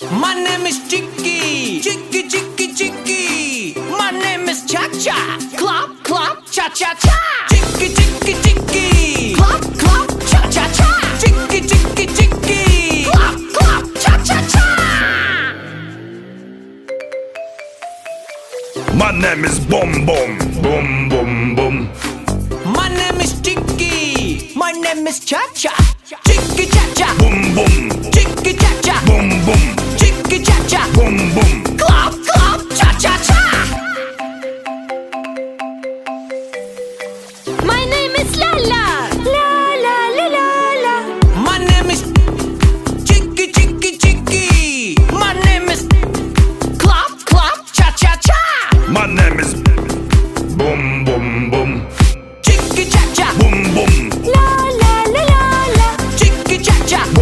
My name is Chicky, Chicky, Chicky, Chicky. My name is Cha Cha, Clop, Clop, Cha Cha Cha. Chicky, Chicky, Chicky, Clop, Clop, Cha Cha Cha. Chicky, Chicky, Chicky, Clop, Clop, Cha Cha Cha. My name is Boom Boom, Boom Boom Boom. My name is Chicky, my name is Cha Cha, Chicky Cha Cha. Boom Boom